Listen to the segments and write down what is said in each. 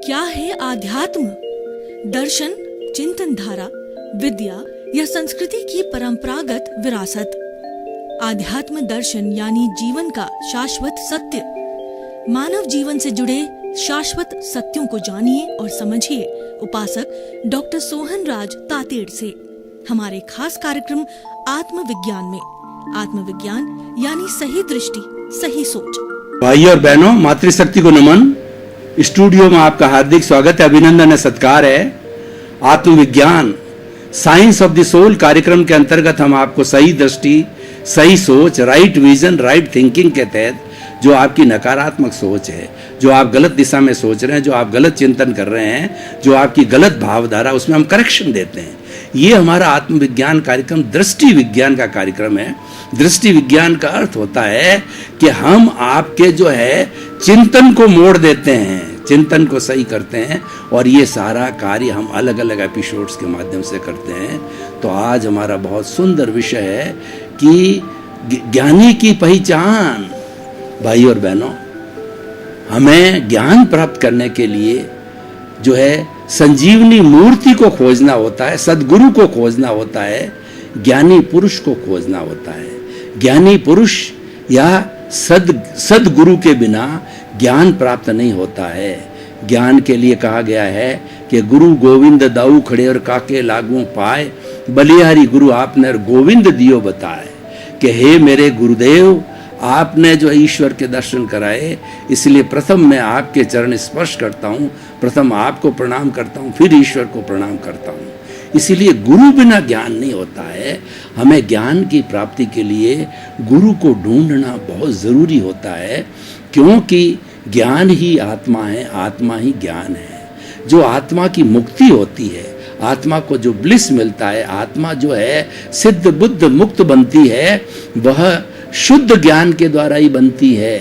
क्या है आध्यात्म? दर्शन, चिंतन धारा, विद्या या संस्कृति की परंपरागत विरासत। आध्यात्म दर्शन यानी जीवन का शाश्वत सत्य। मानव जीवन से जुड़े शाश्वत सत्यों को जानिए और समझिए उपासक डॉक्टर सोहन राज तातेड़ से हमारे खास कार्यक्रम आत्मविज्ञान में। आत्मविज्ञान यानी सही दृष्टि, सही सोच। भाई और बहनों, मातृशक्ति को नमन। स्टूडियो में आपका हार्दिक स्वागत है, अभिनंदन है, सत्कार है। आत्मविज्ञान, साइंस ऑफ द सोल कार्यक्रम के अंतर्गत हम आपको सही दृष्टि, सही सोच, राइट विजन, राइट थिंकिंग के तहत जो आपकी नकारात्मक सोच है, जो आप गलत दिशा में सोच रहे हैं, जो आप गलत चिंतन कर रहे हैं, जो आपकी गलत भावधारा, उसमें हम करेक्शन देते हैं। ये हमारा आत्मविज्ञान कार्यक्रम दृष्टि विज्ञान का कार्यक्रम है। दृष्टि विज्ञान का अर्थ होता है कि हम आपके जो है चिंतन को मोड़ देते हैं, चिंतन को सही करते हैं, और ये सारा कार्य हम अलग अलग एपिसोड्स के माध्यम से करते हैं। तो आज हमारा बहुत सुंदर विषय है कि ज्ञानी की पहचान। भाई और बहनों, हमें ज्ञान प्राप्त करने के लिए जो है संजीवनी मूर्ति को खोजना होता है, सदगुरु को खोजना होता है, ज्ञानी पुरुष को खोजना होता है। ज्ञानी पुरुष या सदगुरु के बिना ज्ञान प्राप्त नहीं होता है। ज्ञान के लिए कहा गया है कि गुरु गोविंद दाऊ खड़े और काके लागू पाए, बलिहारी गुरु आपने गोविंद दियो बताए। कि हे मेरे गुरुदेव, आपने जो ईश्वर के दर्शन कराए, इसलिए प्रथम मैं आपके चरण स्पर्श करता हूँ, प्रथम आपको प्रणाम करता हूँ, फिर ईश्वर को प्रणाम करता हूँ। इसीलिए गुरु बिना ज्ञान नहीं होता है। हमें ज्ञान की प्राप्ति के लिए गुरु को ढूंढना बहुत ज़रूरी होता है, क्योंकि ज्ञान ही आत्मा है, आत्मा ही ज्ञान है। जो आत्मा की मुक्ति होती है, आत्मा को जो ब्लिस मिलता है, आत्मा जो है सिद्ध बुद्ध मुक्त बनती है, वह शुद्ध ज्ञान के द्वारा ही बनती है।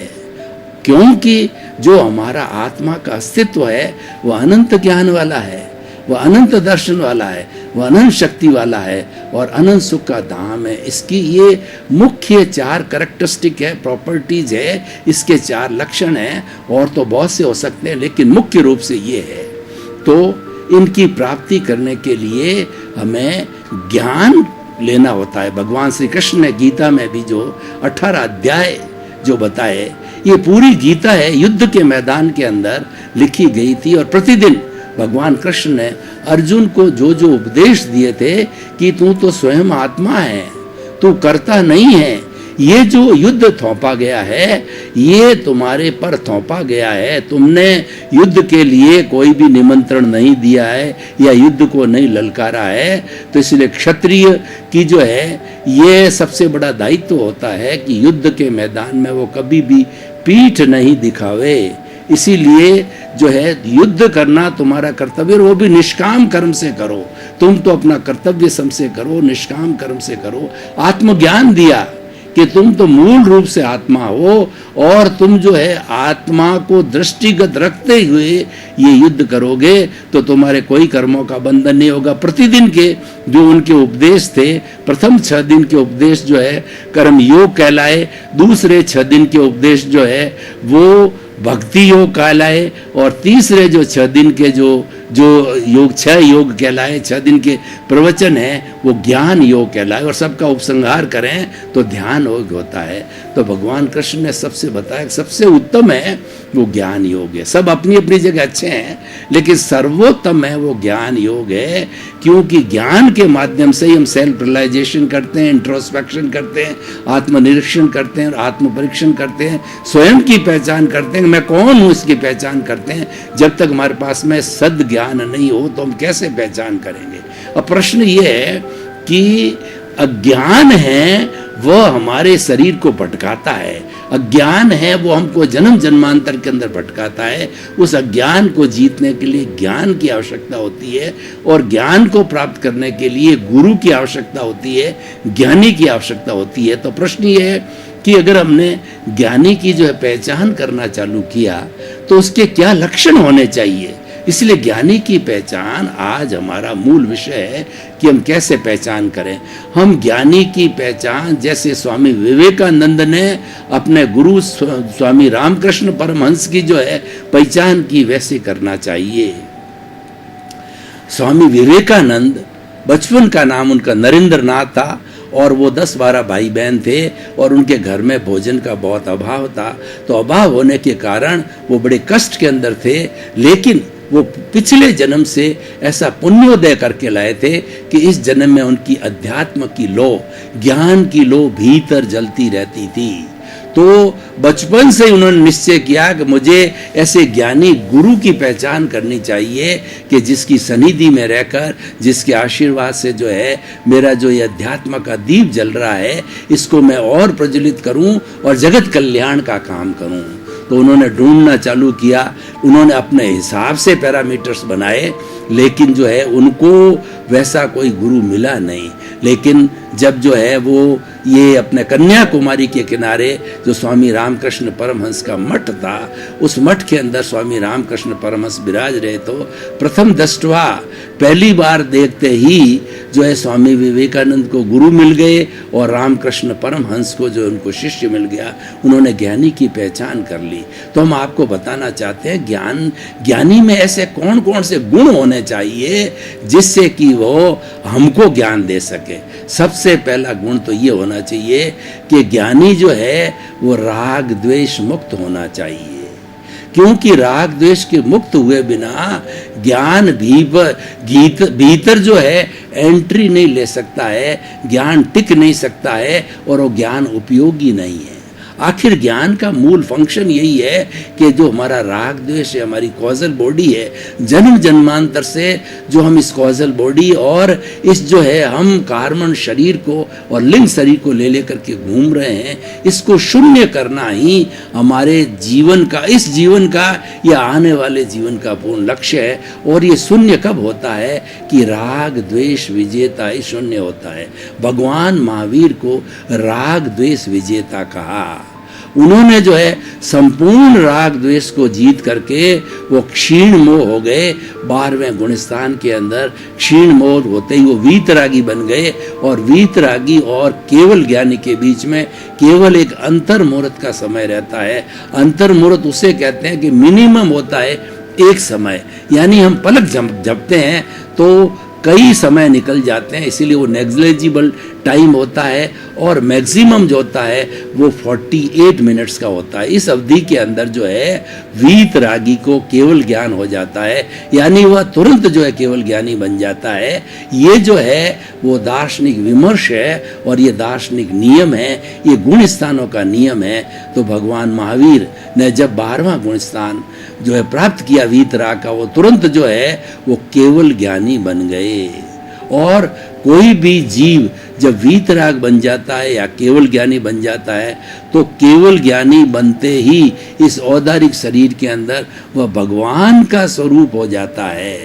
क्योंकि जो हमारा आत्मा का अस्तित्व है वह अनंत ज्ञान वाला है, वह अनंत दर्शन वाला है, वह अनंत शक्ति वाला है और अनंत सुख का धाम है। इसकी ये मुख्य 4 कैरेक्टरिस्टिक है, प्रॉपर्टीज है, इसके 4 लक्षण हैं। और तो बहुत से हो सकते हैं, लेकिन मुख्य रूप से ये है। तो इनकी प्राप्ति करने के लिए हमें ज्ञान लेना होता है। भगवान श्री कृष्ण ने गीता में भी जो 18 अध्याय जो बताए, ये पूरी गीता है युद्ध के मैदान के अंदर लिखी गई थी। और प्रतिदिन भगवान कृष्ण ने अर्जुन को जो जो उपदेश दिए थे कि तू तो स्वयं आत्मा है, तू करता नहीं है। ये जो युद्ध थोपा गया है, ये तुम्हारे पर थोपा गया है। तुमने युद्ध के लिए कोई भी निमंत्रण नहीं दिया है या युद्ध को नहीं ललकारा है। तो इसलिए क्षत्रिय की जो है ये सबसे बड़ा दायित्व होता है कि युद्ध के मैदान में वो कभी भी पीठ नहीं दिखावे। इसीलिए जो है युद्ध करना तुम्हारा कर्तव्य, और वो भी निष्काम कर्म से करो। तुम तो अपना कर्तव्य समझे करो, निष्काम कर्म से करो। आत्मज्ञान दिया कि तुम तो मूल रूप से आत्मा हो, और तुम जो है आत्मा को दृष्टिगत रखते हुए ये युद्ध करोगे तो तुम्हारे कोई कर्मों का बंधन नहीं होगा। प्रतिदिन के जो उनके उपदेश थे, प्रथम 6 दिन के उपदेश जो है कर्म योग कहलाए, दूसरे 6 दिन के उपदेश जो है वो भक्ति योग कहलाए, और तीसरे जो 6 दिन के जो योग 6 योग कहलाए, 6 दिन के प्रवचन है वो ज्ञान योग कहलाए। और सबका उपसंहार करें तो ध्यान योग होता है। तो भगवान कृष्ण ने सबसे बताया सबसे उत्तम है वो ज्ञान योग है। सब अपनी अपनी जगह अच्छे हैं, लेकिन सर्वोत्तम है वो ज्ञान योग है। क्योंकि ज्ञान के माध्यम से ही हम सेल्फ रियलाइजेशन करते हैं, इंट्रोस्पेक्शन करते हैं, आत्मनिरीक्षण करते हैं और आत्म परीक्षण करते हैं, स्वयं की पहचान करते हैं, मैं कौन हूँ इसकी पहचान करते हैं। जब तक हमारे पास में सद ज्ञान नहीं हो तो हम कैसे पहचान करेंगे। अब प्रश्न ये है कि अज्ञान है वह हमारे शरीर को भटकाता है, अज्ञान है वो हमको जन्म जन्मांतर के अंदर भटकाता है। उस अज्ञान को जीतने के लिए ज्ञान की आवश्यकता होती है, और ज्ञान को प्राप्त करने के लिए गुरु की आवश्यकता होती है, ज्ञानी की आवश्यकता होती है। तो प्रश्न ये है कि अगर हमने ज्ञानी की जो है पहचान करना चालू किया तो उसके क्या लक्षण होने चाहिए। इसलिए ज्ञानी की पहचान आज हमारा मूल विषय है कि हम कैसे पहचान करें। हम ज्ञानी की पहचान जैसे स्वामी विवेकानंद ने अपने गुरु स्वामी रामकृष्ण परमहंस की जो है पहचान की, वैसे करना चाहिए। स्वामी विवेकानंद, बचपन का नाम उनका नरेंद्र नाथ था और वो 10-12 भाई बहन थे और उनके घर में भोजन का बहुत अभाव था। तो अभाव होने के कारण वो बड़े कष्ट के अंदर थे, लेकिन वो पिछले जन्म से ऐसा पुण्योदय करके लाए थे कि इस जन्म में उनकी अध्यात्म की लौ, ज्ञान की लौ भीतर जलती रहती थी। तो बचपन से उन्होंने निश्चय किया कि मुझे ऐसे ज्ञानी गुरु की पहचान करनी चाहिए कि जिसकी सनिधि में रहकर, जिसके आशीर्वाद से जो है मेरा जो ये अध्यात्म का दीप जल रहा है, इसको मैं और प्रज्वलित करूं और जगत कल्याण का काम करूं। तो उन्होंने ढूंढना चालू किया, उन्होंने अपने हिसाब से पैरामीटर्स बनाए, लेकिन जो है उनको वैसा कोई गुरु मिला नहीं। लेकिन जब जो है वो ये अपने कन्याकुमारी के किनारे जो स्वामी रामकृष्ण परमहंस का मठ था, उस मठ के अंदर स्वामी रामकृष्ण परमहंस विराज रहे, तो प्रथम दृष्टवा पहली बार देखते ही जो है स्वामी विवेकानंद को गुरु मिल गए और रामकृष्ण परमहंस को जो उनको शिष्य मिल गया। उन्होंने ज्ञानी की पहचान कर ली। तो हम आपको बताना चाहते हैं ज्ञानी में ऐसे कौन कौन से गुण होने चाहिए जिससे कि वो हमको ज्ञान दे सके। सबसे पहला गुण तो ये होना चाहिए कि ज्ञानी जो है वो राग द्वेष मुक्त होना चाहिए, क्योंकि राग द्वेष के मुक्त हुए बिना ज्ञान भीतर जो है एंट्री नहीं ले सकता है, ज्ञान टिक नहीं सकता है और वो ज्ञान उपयोगी नहीं है। आखिर ज्ञान का मूल फंक्शन यही है कि जो हमारा राग द्वेष है, हमारी कॉजल बॉडी है, जन्म जन्मांतर से जो हम इस कॉजल बॉडी और इस जो है हम कार्बन शरीर को और लिंग शरीर को ले लेकर के घूम रहे हैं, इसको शून्य करना ही हमारे जीवन का, इस जीवन का या आने वाले जीवन का पूर्ण लक्ष्य है। और ये शून्य कब होता है कि राग द्वेष विजेता ही शून्य होता है। भगवान महावीर को राग द्वेष विजेता कहा। उन्होंने जो है संपूर्ण राग द्वेष को जीत करके वो क्षीण मोह हो गए। 12वें गुणस्थान के अंदर क्षीण मोह होते ही वो वीतरागी बन गए और वीतरागी और केवल ज्ञानी के बीच में केवल एक अंतर मुहूर्त का समय रहता है। अंतर मुहूर्त उसे कहते हैं कि मिनिमम होता है एक समय, यानी हम पलक झपकते हैं तो कई समय निकल जाते हैं, इसीलिए वो नेग्लिजिबल टाइम होता है। और मैक्सिमम जो होता है वो 48 मिनट्स का होता है। इस अवधि के अंदर जो है वीतरागी को केवल ज्ञान हो जाता है, यानी वह तुरंत जो है केवल ज्ञानी बन जाता है। ये जो है वो दार्शनिक विमर्श है और ये दार्शनिक नियम है, ये गुण स्थानों का नियम है। तो भगवान महावीर ने जब 12वां गुण स्थान जो है प्राप्त किया वीतराग का, वो तुरंत जो है वो केवल ज्ञानी बन गए। और कोई भी जीव जब वीतराग बन जाता है या केवल ज्ञानी बन जाता है, तो केवल ज्ञानी बनते ही इस औदारिक शरीर के अंदर वह भगवान का स्वरूप हो जाता है।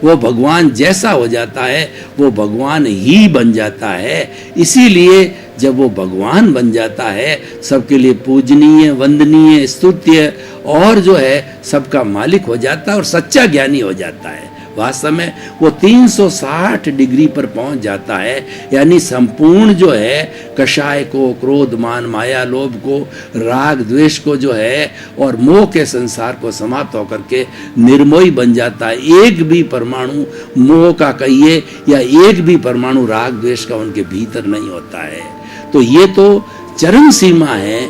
वो भगवान जैसा हो जाता है, वो भगवान ही बन जाता है। इसीलिए जब वो भगवान बन जाता है, सबके लिए पूजनीय, वंदनीय, स्तुत्य और जो है सबका मालिक हो जाता है और सच्चा ज्ञानी हो जाता है। वास्तव में वो 360 डिग्री पर पहुंच जाता है, यानी संपूर्ण जो है कषाय को, क्रोध, मान, माया, लोभ को, राग द्वेष को जो है और मोह के संसार को समाप्त होकर के निर्मोही बन जाता है। एक भी परमाणु मोह का कहिए या एक भी परमाणु राग द्वेष का उनके भीतर नहीं होता है। तो ये तो चरम सीमा है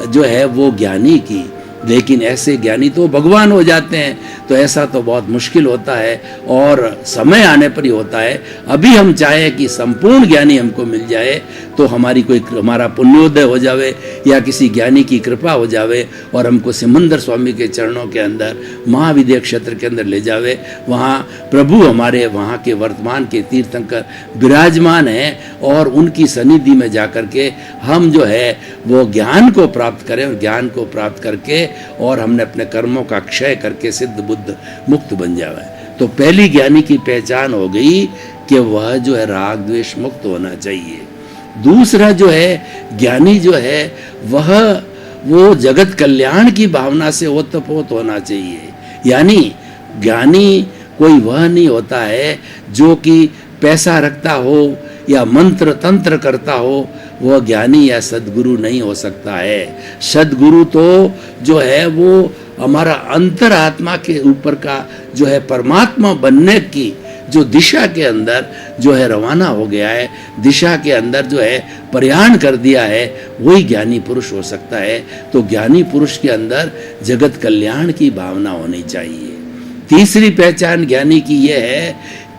जो है वो ज्ञानी की। लेकिन ऐसे ज्ञानी तो भगवान हो जाते हैं, तो ऐसा तो बहुत मुश्किल होता है और समय आने पर ही होता है। अभी हम चाहें कि संपूर्ण ज्ञानी हमको मिल जाए तो हमारा पुण्योदय हो जावे या किसी ज्ञानी की कृपा हो जावे और हमको सिमंदर स्वामी के चरणों के अंदर महाविद्या क्षेत्र के अंदर ले जावे। वहाँ प्रभु हमारे वहाँ के वर्तमान के तीर्थंकर विराजमान हैं और उनकी सनिधि में जाकर के हम जो है वो ज्ञान को प्राप्त करें और ज्ञान को प्राप्त करके और हमने अपने कर्मों का क्षय करके सिद्ध बुद्ध मुक्त बन जावे। तो पहली ज्ञानी की पहचान हो गई कि वह जो है राग द्वेष मुक्त होना चाहिए। दूसरा जो है ज्ञानी जो है वो जगत कल्याण की भावना से ओतप्रोत होना चाहिए। यानी ज्ञानी कोई वह नहीं होता है जो कि पैसा रखता हो या मंत्र तंत्र करता हो, वह ज्ञानी या सद्गुरु नहीं हो सकता है। सद्गुरु तो जो है वो हमारा अंतरात्मा के ऊपर का जो है परमात्मा बनने की जो दिशा के अंदर जो है रवाना हो गया है, दिशा के अंदर जो है प्रयाण कर दिया है, वही ज्ञानी पुरुष हो सकता है। तो ज्ञानी पुरुष के अंदर जगत कल्याण की भावना होनी चाहिए। तीसरी पहचान ज्ञानी की यह है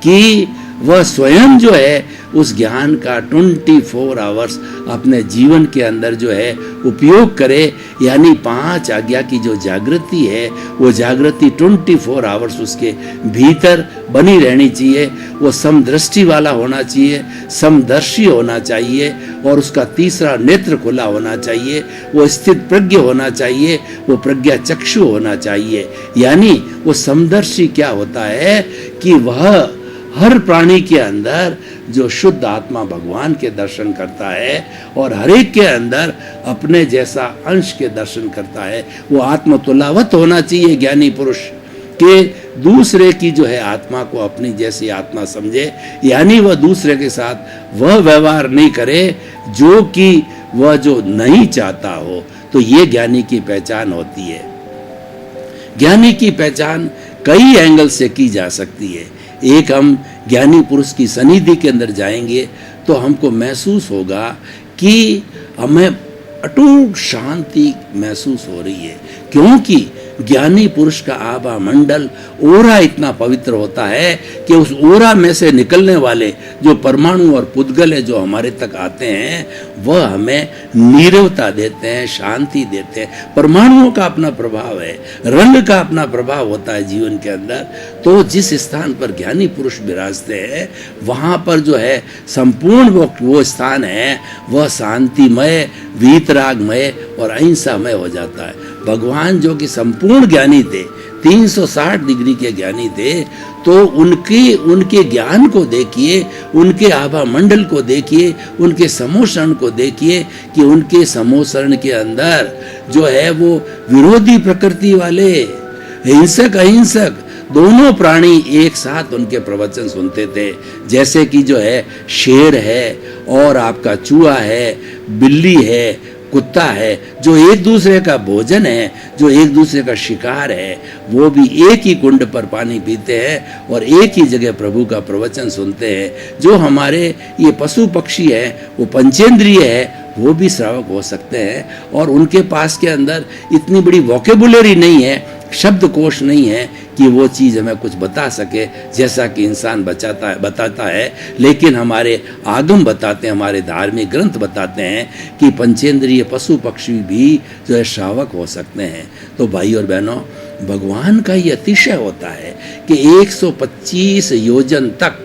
कि वह स्वयं जो है उस ज्ञान का 24 आवर्स अपने जीवन के अंदर जो है उपयोग करे, यानी 5 आज्ञा की जो जागृति है वो जागृति 24 आवर्स उसके भीतर बनी रहनी चाहिए। वो समदृष्टि वाला होना चाहिए, समदर्शी होना चाहिए, और उसका तीसरा नेत्र खुला होना चाहिए, वो स्थित प्रज्ञ होना चाहिए, वो प्रज्ञा चक्षु होना चाहिए। यानी वो समदर्शी क्या होता है कि वह हर प्राणी के अंदर जो शुद्ध आत्मा भगवान के दर्शन करता है और हर एक के अंदर अपने जैसा अंश के दर्शन करता है। वो आत्मतुलावत होना चाहिए ज्ञानी पुरुष के, दूसरे की जो है आत्मा को अपनी जैसी आत्मा समझे, यानी वह दूसरे के साथ वह व्यवहार नहीं करे जो कि वह जो नहीं चाहता हो। तो ये ज्ञानी की पहचान होती है। ज्ञानी की पहचान कई एंगल से की जा सकती है। एक, हम ज्ञानी पुरुष की सनिधि के अंदर जाएंगे तो हमको महसूस होगा कि हमें अटूट शांति महसूस हो रही है, क्योंकि ज्ञानी पुरुष का आभा मंडल ओरा इतना पवित्र होता है कि उस ओरा में से निकलने वाले जो परमाणु और पुद्गल है जो हमारे तक आते हैं, वह हमें नीरवता देते हैं, शांति देते हैं। परमाणुओं का अपना प्रभाव है, रंग का अपना प्रभाव होता है जीवन के अंदर। तो जिस स्थान पर ज्ञानी पुरुष विराजते हैं वहाँ पर जो है संपूर्ण वो स्थान है वह शांतिमय, वीतरागमय और अहिंसामय हो जाता है। भगवान जो कि संपूर्ण ज्ञानी थे, 360 डिग्री के ज्ञानी थे, तो उनके ज्ञान को देखिए, उनके आभा मंडल को देखिए, उनके समोषण को देखिए कि उनके समोषण के अंदर जो है वो विरोधी प्रकृति वाले हिंसक अहिंसक दोनों प्राणी एक साथ उनके प्रवचन सुनते थे। जैसे कि जो है शेर है और आपका चूहा है, बिल्ली है, कुत्ता है, जो एक दूसरे का भोजन है, जो एक दूसरे का शिकार है, वो भी एक ही कुंड पर पानी पीते हैं और एक ही जगह प्रभु का प्रवचन सुनते हैं। जो हमारे ये पशु पक्षी है वो पंचेंद्रिय है, वो भी श्रावक हो सकते हैं और उनके पास के अंदर इतनी बड़ी वोकेबुलरी नहीं है, शब्दकोश नहीं है कि वो चीज़ हमें कुछ बता सके जैसा कि इंसान बताता है। लेकिन हमारे आगम बताते हैं, हमारे धार्मिक ग्रंथ बताते हैं कि पंचेंद्रिय पशु पक्षी भी जो है श्रावक हो सकते हैं। तो भाई और बहनों, भगवान का ये अतिशय होता है कि 125 योजन तक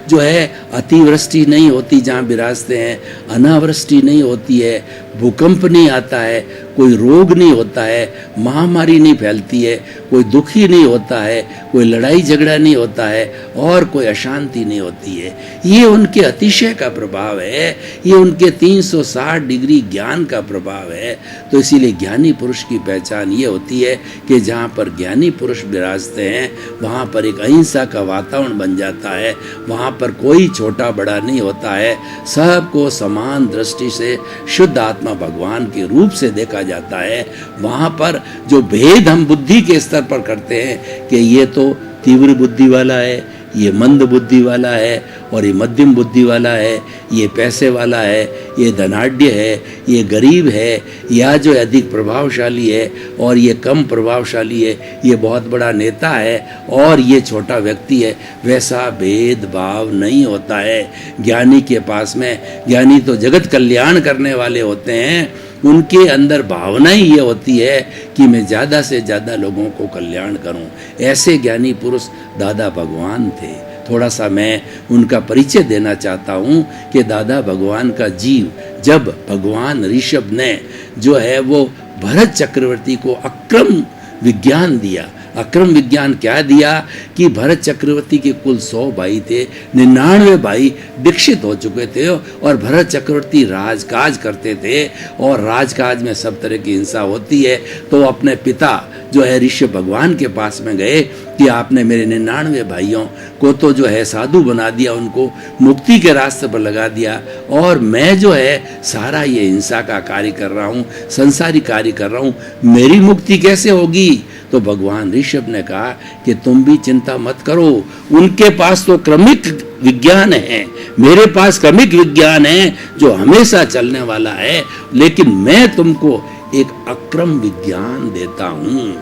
जो है अतिवृष्टि नहीं होती जहाँ विराजते हैं, अनावृष्टि नहीं होती है, भूकंप नहीं आता है, कोई रोग नहीं होता है, महामारी नहीं फैलती है, कोई दुखी नहीं होता है, कोई लड़ाई झगड़ा नहीं होता है और कोई अशांति नहीं होती है। ये उनके अतिशय का प्रभाव है, ये उनके 360 डिग्री ज्ञान का प्रभाव है। तो इसीलिए ज्ञानी पुरुष की पहचान ये होती है कि जहाँ पर ज्ञानी पुरुष विराजते हैं वहाँ पर एक अहिंसा का वातावरण बन जाता है, वहाँ पर कोई छोटा बड़ा नहीं होता है, सबको समान दृष्टि से शुद्ध आत्मा भगवान के रूप से देखा जाता है। वहाँ पर जो भेद हम बुद्धि के स्तर पर करते हैं कि ये तो तीव्र बुद्धि वाला है, ये मंद बुद्धि वाला है और ये मध्यम बुद्धि वाला है, ये पैसे वाला है, ये धनाढ्य है, ये गरीब है, या जो अधिक प्रभावशाली है और ये कम प्रभावशाली है, ये बहुत बड़ा नेता है और ये छोटा व्यक्ति है, वैसा भेदभाव नहीं होता है ज्ञानी के पास में। ज्ञानी तो जगत कल्याण करने वाले होते हैं, उनके अंदर भावना ही ये होती है कि मैं ज़्यादा से ज़्यादा लोगों को कल्याण करूं। ऐसे ज्ञानी पुरुष दादा भगवान थे। थोड़ा सा मैं उनका परिचय देना चाहता हूं कि दादा भगवान का जीव, जब भगवान ऋषभ ने जो है वो भरत चक्रवर्ती को अक्रम विज्ञान दिया। अक्रम विज्ञान क्या दिया कि भरत चक्रवर्ती के कुल 100 भाई थे, 99 भाई दीक्षित हो चुके थे और भरत चक्रवर्ती राजकाज करते थे और राजकाज में सब तरह की हिंसा होती है। तो अपने पिता जो है ऋषभ भगवान के पास में गए कि आपने मेरे 99 भाइयों को तो जो है साधु बना दिया, उनको मुक्ति के रास्ते पर लगा दिया, और मैं जो है सारा ये हिंसा का कार्य कर रहा हूँ, संसारी कार्य कर रहा हूँ, मेरी मुक्ति कैसे होगी? तो भगवान ऋषभ ने कहा कि तुम भी चिंता मत करो, उनके पास तो क्रमिक विज्ञान है, मेरे पास क्रमिक विज्ञान है जो हमेशा चलने वाला है, लेकिन मैं तुमको एक अक्रम विज्ञान देता हूं।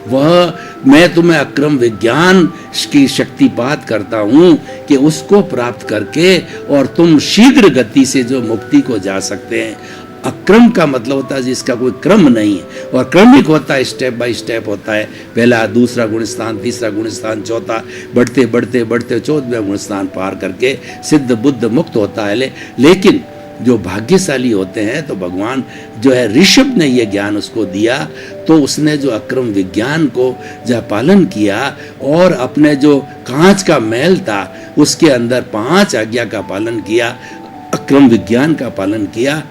वह मैं तुम्हें अक्रम विज्ञान की शक्तिपात करता हूं कि उसको प्राप्त करके और तुम शीघ्र गति से जो मुक्ति को जा सकते हैं। अक्रम का मतलब होता है जिसका कोई क्रम नहीं है, और क्रमिक होता है, स्टेप बाय स्टेप होता है, पहला दूसरा गुण स्थान, तीसरा गुण स्थान, चौथा, बढ़ते बढ़ते बढ़ते 14वें गुण स्थान पार करके सिद्ध बुद्ध मुक्त होता है। लेकिन जो भाग्यशाली होते हैं तो भगवान जो है ऋषभ ने ये ज्ञान उसको दिया, तो उसने जो अक्रम विज्ञान को जब पालन किया और अपने जो कांच का महल था उसके अंदर 5 आज्ञा का पालन किया, अक्रम विज्ञान का पालन किया,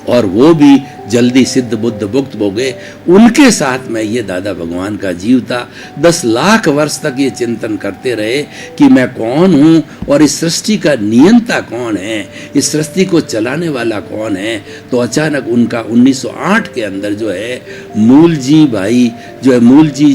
और वो भी जल्दी सिद्ध बुद्ध मुक्त हो गए। उनके साथ में ये दादा भगवान का जीव था। 10 लाख वर्ष तक ये चिंतन करते रहे कि मैं कौन हूँ और इस सृष्टि का नियंता कौन है, इस सृष्टि को चलाने वाला कौन है। तो अचानक उनका 1908 के अंदर जो है मूलजी भाई जो है मूलजी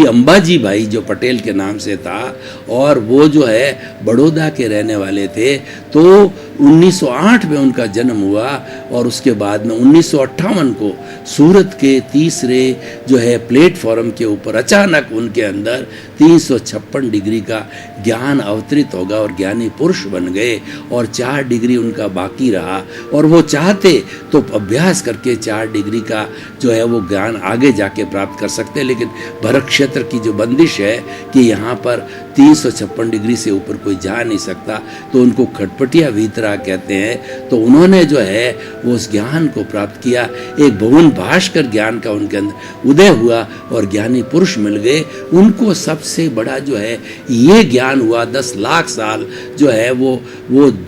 अंबाजी भाई जो पटेल के नाम से था, और वो जो है बड़ौदा के रहने वाले थे। तो 1908 में उनका जन्म हुआ, और उसके बाद में 1958 को सूरत के तीसरे जो है प्लेटफॉर्म के ऊपर अचानक उनके अंदर 356 डिग्री का ज्ञान अवतरित होगा और ज्ञानी पुरुष बन गए, और 4 डिग्री उनका बाकी रहा, और वो चाहते तो अभ्यास करके 4 डिग्री का जो है वो ज्ञान आगे जाके प्राप्त कर सकते, लेकिन भरत क्षेत्र की जो बंदिश है कि यहाँ पर 356 डिग्री से ऊपर कोई जा नहीं सकता, तो उनको खटपटिया वीतरा कहते हैं। तो उन्होंने जो है वो उस ज्ञान को प्राप्त किया, एक भुवन भास्कर ज्ञान का उनके अंदर उदय हुआ और ज्ञानी पुरुष मिल गए। उनको सबसे बड़ा जो है ये ज्ञान हुआ, 10 लाख साल जो है वो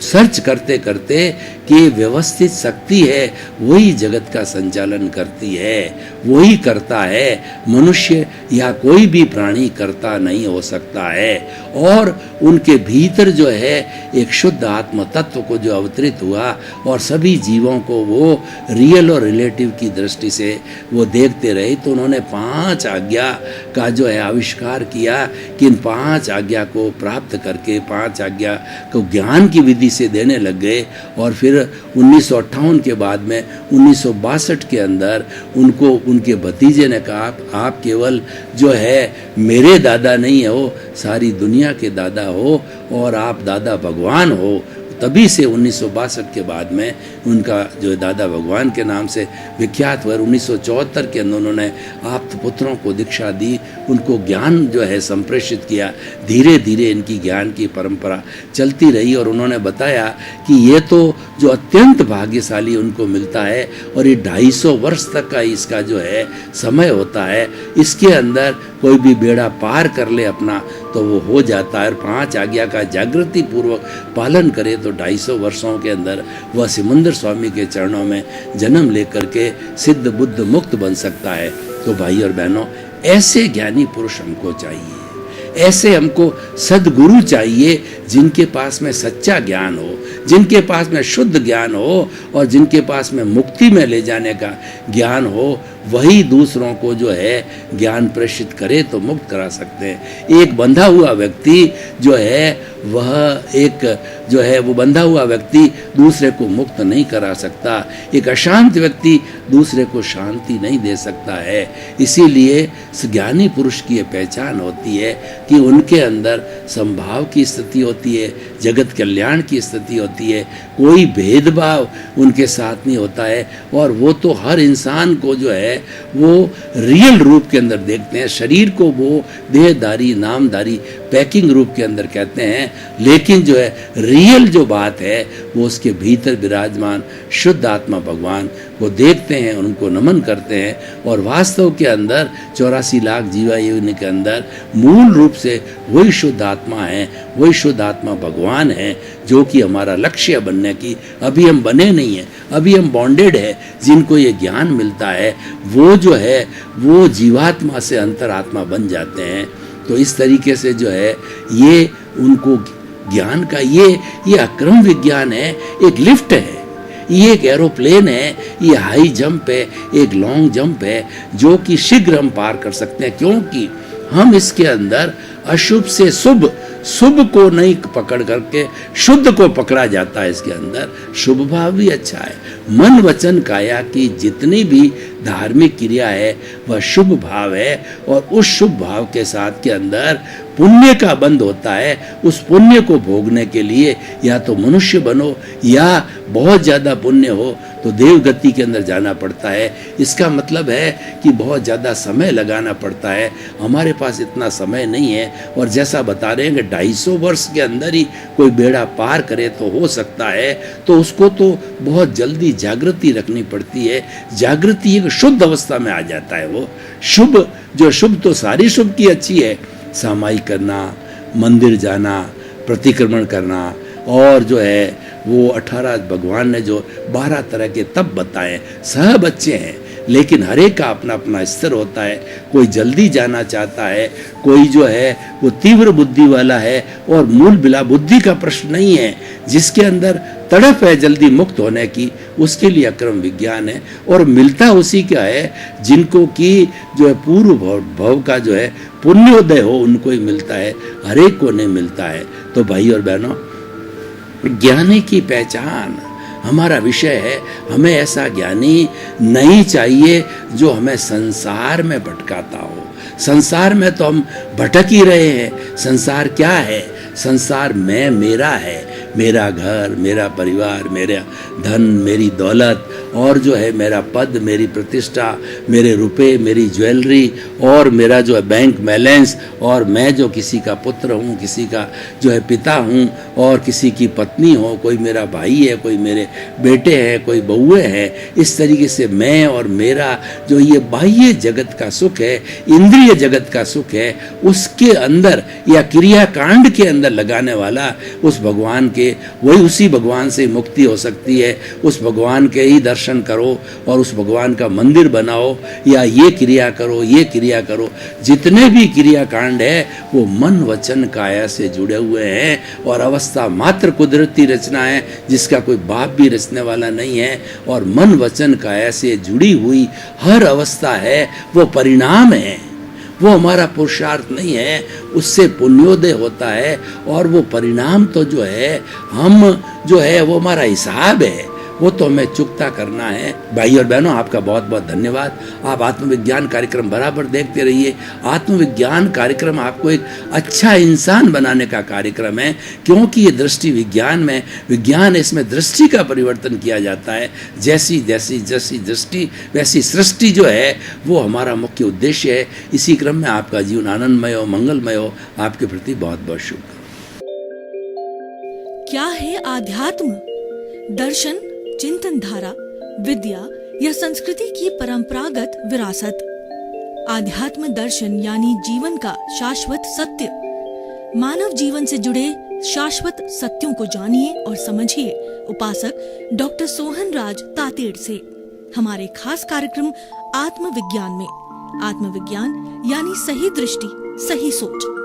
सर्च करते करते कि व्यवस्थित शक्ति है वही जगत का संचालन करती है, वही करता है, मनुष्य या कोई भी प्राणी करता नहीं हो सकता है। और उनके भीतर जो है एक शुद्ध आत्म तत्व को जो अवतरित हुआ, और सभी जीवों को वो रियल और रिलेटिव की दृष्टि से वो देखते रहे। तो उन्होंने 5 आज्ञा का जो है आविष्कार किया कि इन 5 आज्ञा को प्राप्त करके 5 आज्ञा को ज्ञान की विधि से देने लग गए। और फिर 1958 के बाद में 1962 के अंदर उनको उनके भतीजे ने कहा, आप केवल जो है मेरे दादा नहीं हो, सारी दुनिया के दादा हो, और आप दादा भगवान हो। तभी से 1962 के बाद में उनका जो दादा भगवान के नाम से विख्यात हुआ। 1974 के अंदर उन्होंने आप्त पुत्रों को दीक्षा दी, उनको ज्ञान जो है संप्रेषित किया। धीरे धीरे इनकी ज्ञान की परंपरा चलती रही, और उन्होंने बताया कि ये तो जो अत्यंत भाग्यशाली उनको मिलता है, और ये 250 वर्ष तक का इसका जो है समय होता है, इसके अंदर कोई भी बेड़ा पार कर ले अपना तो वो हो जाता है। और 5 आज्ञा का जागृति पूर्वक पालन करे तो 250 वर्षों के अंदर वह सिमंदर स्वामी के चरणों में जन्म लेकर के सिद्ध बुद्ध मुक्त बन सकता है। तो भाई और बहनों, ऐसे ज्ञानी पुरुष हमको चाहिए, ऐसे हमको सद्गुरु चाहिए जिनके पास में सच्चा ज्ञान हो, जिनके पास में शुद्ध ज्ञान हो, और जिनके पास में मुक्ति में ले जाने का ज्ञान हो। वही दूसरों को जो है ज्ञान प्रेषित करे तो मुक्त करा सकते हैं। एक बंधा हुआ व्यक्ति जो है वो बंधा हुआ व्यक्ति दूसरे को मुक्त नहीं करा सकता। एक अशांत व्यक्ति दूसरे को शांति नहीं दे सकता है। इसीलिए ज्ञानी पुरुष की ये पहचान होती है कि उनके अंदर संभाव की स्थिति होती है, जगत कल्याण की स्थिति होती है, कोई भेदभाव उनके साथ नहीं होता है, और वो तो हर इंसान को जो है वो रियल रूप के अंदर देखते हैं। शरीर को वो देहधारी, नामधारी, पैकिंग रूप के अंदर कहते हैं, लेकिन जो है रियल जो बात है वो उसके भीतर विराजमान शुद्ध आत्मा भगवान वो देखते हैं, उनको नमन करते हैं। और वास्तव के अंदर 84 लाख जीवा योनि के अंदर मूल रूप से वही शुद्ध आत्मा है, वही शुद्ध आत्मा भगवान है, जो कि हमारा लक्ष्य बनने की। अभी हम बने नहीं हैं, अभी हम बॉन्डेड है। जिनको ये ज्ञान मिलता है वो जो है वो जीवात्मा से अंतरात्मा बन जाते हैं। तो इस तरीके से जो है ये उनको ज्ञान का ये अक्रम विज्ञान है, एक लिफ्ट है, ये एक एरोप्लेन है, ये हाई जंप है, एक लॉन्ग जंप है, जो कि शीघ्र हम पार कर सकते हैं, क्योंकि हम इसके अंदर अशुभ से शुभ, शुभ को नहीं पकड़ करके शुद्ध को पकड़ा जाता है। इसके अंदर शुभ भाव भी अच्छा है। मन वचन काया की जितनी भी धार्मिक क्रिया है वह शुभ भाव है, और उस शुभ भाव के साथ के अंदर पुण्य का बंध होता है। उस पुण्य को भोगने के लिए या तो मनुष्य बनो या बहुत ज़्यादा पुण्य हो तो देवगति के अंदर जाना पड़ता है। इसका मतलब है कि बहुत ज़्यादा समय लगाना पड़ता है। हमारे पास इतना समय नहीं है, और जैसा बता रहे हैं कि 250 वर्ष के अंदर ही कोई बेड़ा पार करे तो हो सकता है, तो उसको तो बहुत जल्दी जागृति रखनी पड़ती है। जागृति एक शुद्ध अवस्था में आ जाता है। वो शुभ, जो शुभ तो सारी शुभ की अच्छी है, सामायिक करना, मंदिर जाना, प्रतिक्रमण करना, और जो है वो 18 भगवान ने जो 12 तरह के तप बताए सब अच्छे हैं, लेकिन हर एक का अपना अपना स्तर होता है। कोई जल्दी जाना चाहता है, कोई जो है वो तीव्र बुद्धि वाला है, और मूल बिला बुद्धि का प्रश्न नहीं है, जिसके अंदर तड़प है जल्दी मुक्त होने की, उसके लिए अक्रम विज्ञान है। और मिलता उसी का है जिनको कि जो है पूर्व भव का जो है पुण्योदय हो, उनको ही मिलता है, हर एक को नहीं मिलता है। तो भाई और बहनों, ज्ञानी की पहचान हमारा विषय है। हमें ऐसा ज्ञानी नहीं चाहिए जो हमें संसार में भटकाता हो। संसार में तो हम भटक ही रहे हैं। संसार क्या है? संसार मैं, मेरा है, मेरा घर, मेरा परिवार, मेरा धन, मेरी दौलत, और जो है मेरा पद, मेरी प्रतिष्ठा, मेरे रुपए, मेरी ज्वेलरी, और मेरा जो है बैंक बैलेंस, और मैं जो किसी का पुत्र हूँ, किसी का जो है पिता हूँ, और किसी की पत्नी हो, कोई मेरा भाई है, कोई मेरे बेटे हैं, कोई बहुएं हैं। इस तरीके से मैं और मेरा जो ये बाह्य जगत का सुख है, इंद्रिय जगत का सुख है, उसके अंदर या क्रियाकांड के अंदर लगाने वाला उस भगवान के, वही उसी भगवान से मुक्ति हो सकती है। उस भगवान के ही दर्शन करो और उस भगवान का मंदिर बनाओ, या ये क्रिया करो, ये क्रिया करो। जितने भी क्रियाकांड है वो मन वचन काया से जुड़े हुए हैं, और अवस्था मात्र कुदरती रचना है जिसका कोई बाप भी रचने वाला नहीं है। और मन वचन काया से जुड़ी हुई हर अवस्था है वो परिणाम है, वो हमारा पुरुषार्थ नहीं है। उससे पुण्योदय होता है, और वो परिणाम तो जो है हम जो है वो हमारा हिसाब है, वो तो हमें चुकता करना है। भाई और बहनों, आपका बहुत बहुत धन्यवाद। आप आत्मविज्ञान कार्यक्रम बराबर देखते रहिए। आत्मविज्ञान कार्यक्रम आपको एक अच्छा इंसान बनाने का कार्यक्रम है, क्योंकि ये दृष्टि विज्ञान में, विज्ञान इसमें दृष्टि का परिवर्तन किया जाता है। जैसी जैसी जैसी दृष्टि वैसी सृष्टि जो है वो हमारा मुख्य उद्देश्य है। इसी क्रम में आपका जीवन आनंदमय हो, मंगलमय हो। आपके प्रति बहुत बहुत शुभ। क्या है आध्यात्म? दर्शन, चिंतन धारा, विद्या या संस्कृति की परंपरागत विरासत। आध्यात्म दर्शन यानी जीवन का शाश्वत सत्य। मानव जीवन से जुड़े शाश्वत सत्यों को जानिए और समझिए उपासक डॉक्टर सोहन राज तातेड़ से हमारे खास कार्यक्रम आत्मविज्ञान में। आत्मविज्ञान यानी सही दृष्टि, सही सोच।